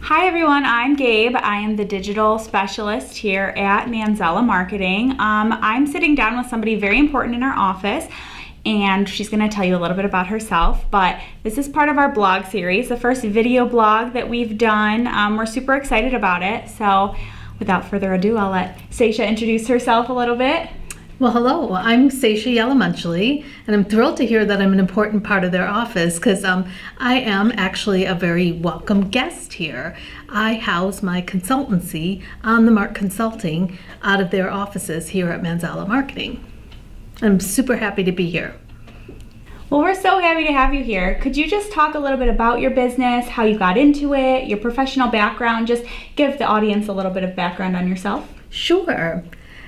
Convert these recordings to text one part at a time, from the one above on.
Hi everyone, I'm Gabe. I am the digital specialist here at Manzella Marketing. I'm sitting down with somebody very important in our office, and she's going to tell you a little bit about herself. But this is part of our blog series, the first video blog that we've done. We're super excited about it. So without further ado, I'll let Sesha introduce herself a little bit. Well, hello, I'm Sesha and I'm thrilled to hear that I'm an important part of their office because I am actually a very welcome guest here. I house my consultancy, On the Mark Consulting, out of their offices here at Manzella Marketing. I'm super happy to be here. Well, we're so happy to have you here. Could you just talk a little bit about your business, how you got into it, your professional background? Just give the audience a little bit of background on yourself. Sure.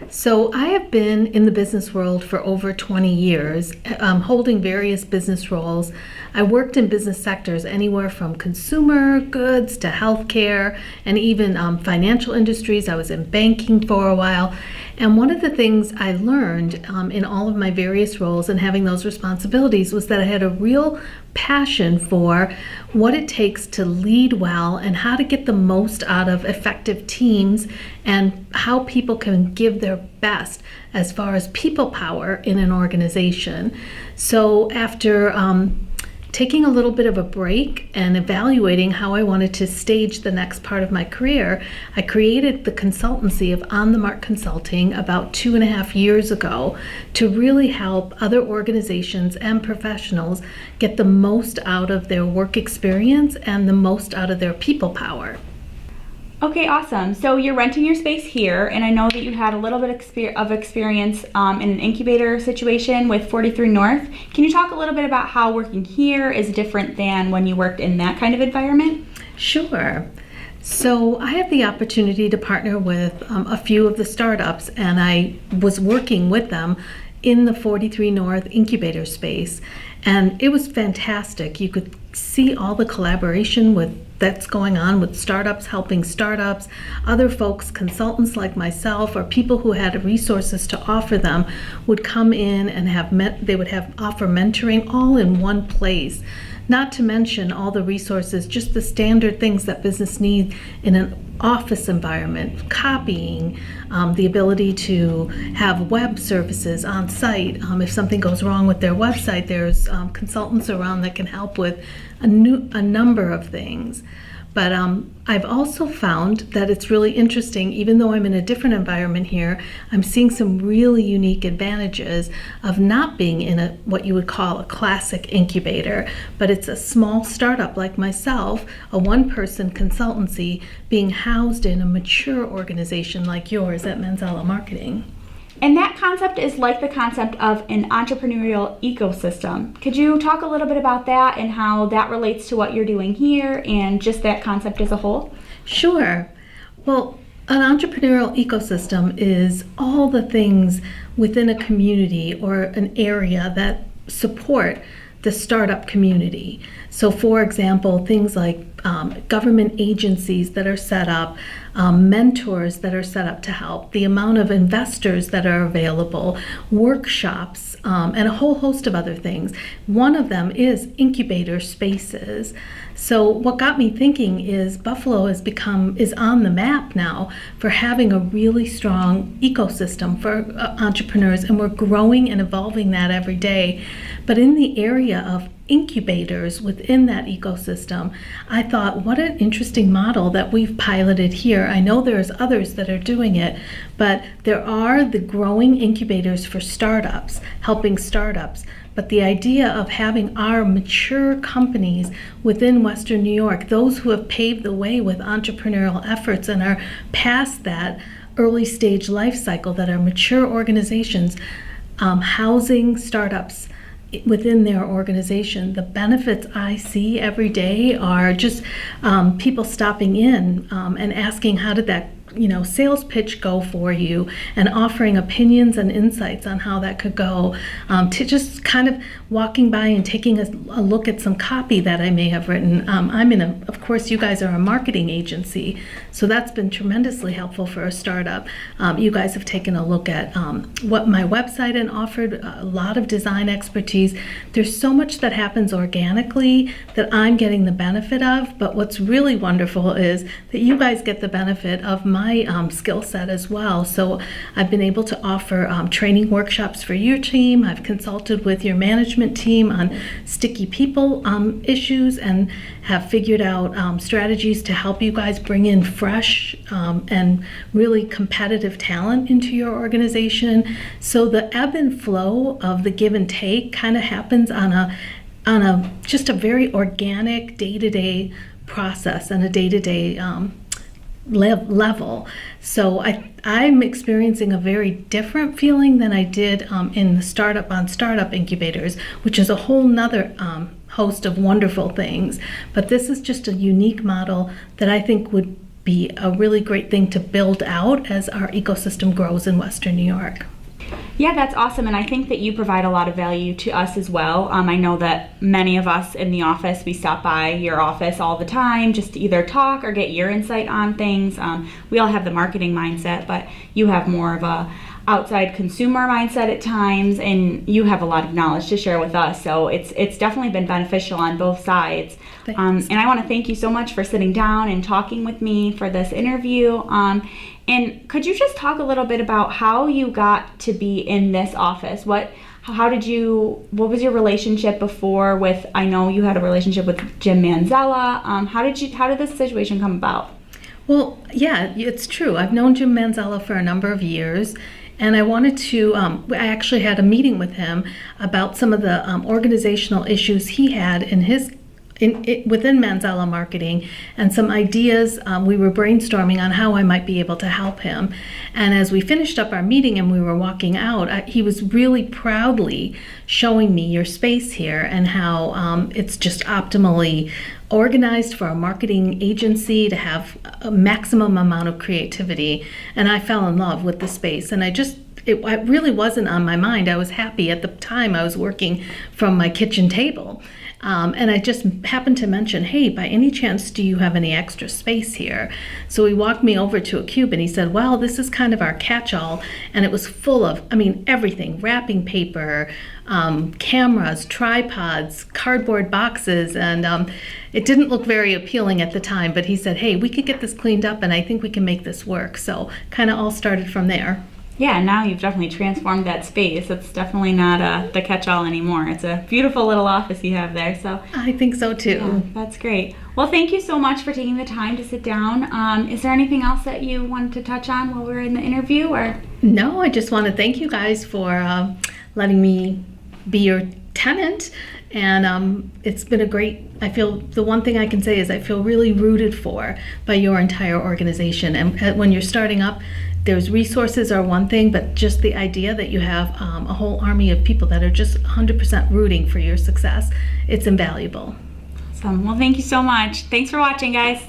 So I have been in the business world for over 20 years, holding various business roles. I worked in business sectors anywhere from consumer goods to healthcare and even financial industries. I was in banking for a while. And one of the things I learned in all of my various roles and having those responsibilities was that I had a real passion for what it takes to lead well and how to get the most out of effective teams and how people can give their best as far as people power in an organization. So after taking a little bit of a break and evaluating how I wanted to stage the next part of my career, I created the consultancy of On the Mark Consulting about 2.5 years ago to really help other organizations and professionals get the most out of their work experience and the most out of their people power. Okay, awesome. So you're renting your space here, and I know that you had a little bit of experience in an incubator situation with 43 North. Can you talk a little bit about how working here is different than when you worked in that kind of environment? Sure. So I have the opportunity to partner with a few of the startups, and I was working with them in the 43 North incubator space, and it was fantastic. You could see all the collaboration that's going on with startups, helping startups, other folks, consultants like myself, or people who had resources to offer them would come in and they would offer mentoring all in one place. Not to mention all the resources, just the standard things that business needs in an office environment, copying, the ability to have web services on site. If something goes wrong with their website, there's consultants around that can help with a number of things. But I've also found that it's really interesting, even though I'm in a different environment here, I'm seeing some really unique advantages of not being in what you would call a classic incubator, but it's a small startup like myself, a one-person consultancy being housed in a mature organization like yours at Manzella Marketing. And that concept is like the concept of an entrepreneurial ecosystem. Could you talk a little bit about that and how that relates to what you're doing here and just that concept as a whole? Sure. Well, an entrepreneurial ecosystem is all the things within a community or an area that support the startup community. So for example, things like government agencies that are set up, mentors that are set up to help, the amount of investors that are available, workshops, and a whole host of other things. One of them is incubator spaces. So what got me thinking is Buffalo is on the map now for having a really strong ecosystem for entrepreneurs, and we're growing and evolving that every day. But in the area of incubators within that ecosystem, I thought, what an interesting model that we've piloted here. I know there's others that are doing it, but there are the growing incubators for startups, helping startups. But the idea of having our mature companies within Western New York, those who have paved the way with entrepreneurial efforts and are past that early stage life cycle, that are mature organizations, housing startups within their organization. The benefits I see every day are just people stopping in and asking, how did sales pitch go for you, and offering opinions and insights on how that could go, to just kind of walking by and taking a look at some copy that I may have written. Of course, you guys are a marketing agency, so that's been tremendously helpful for a startup. You guys have taken a look at what my website and offered a lot of design expertise. There's so much that happens organically that I'm getting the benefit of, but what's really wonderful is that you guys get the benefit of my skill set as well. So I've been able to offer training workshops for your team. I've consulted with your management team on sticky people issues, and have figured out strategies to help you guys bring in fresh and really competitive talent into your organization. So the ebb and flow of the give and take kind of happens on a just a very organic day-to-day process and a day-to-day level. So I'm experiencing a very different feeling than I did in the startup incubators, which is a whole nother host of wonderful things. But this is just a unique model that I think would be a really great thing to build out as our ecosystem grows in Western New York. Yeah, that's awesome, and I think that you provide a lot of value to us as well. I know that many of us in the office, we stop by your office all the time just to either talk or get your insight on things. We all have the marketing mindset, but you have more of a outside consumer mindset at times, and you have a lot of knowledge to share with us. So it's definitely been beneficial on both sides. And I want to thank you so much for sitting down and talking with me for this interview. And could you just talk a little bit about how you got to be in this office? What was your relationship before with, I know you had a relationship with Jim Manzella. How did this situation come about? Well, yeah, it's true. I've known Jim Manzella for a number of years, and I wanted to, I actually had a meeting with him about some of the organizational issues he had within Manzella Marketing, and some ideas we were brainstorming on how I might be able to help him. And as we finished up our meeting and we were walking out, he was really proudly showing me your space here and how it's just optimally organized for a marketing agency to have a maximum amount of creativity. And I fell in love with the space, and it really wasn't on my mind. I was happy at the time. I was working from my kitchen table. And I just happened to mention, hey, by any chance, do you have any extra space here? So he walked me over to a cube and he said, well, this is kind of our catch-all. And it was full of, everything, wrapping paper, cameras, tripods, cardboard boxes. And it didn't look very appealing at the time, but he said, hey, we could get this cleaned up and I think we can make this work. So kind of all started from there. Yeah, now you've definitely transformed that space. It's definitely not the catch-all anymore. It's a beautiful little office you have there. So I think so too. Yeah, that's great. Well, thank you so much for taking the time to sit down. Is there anything else that you wanted to touch on while we were in the interview? Or no, I just want to thank you guys for letting me be your tenant. And it's been I feel the one thing I can say is I feel really rooted for by your entire organization. And when you're starting up, there's resources are one thing, but just the idea that you have a whole army of people that are just 100% rooting for your success, it's invaluable. Awesome. Well, thank you so much. Thanks for watching, guys.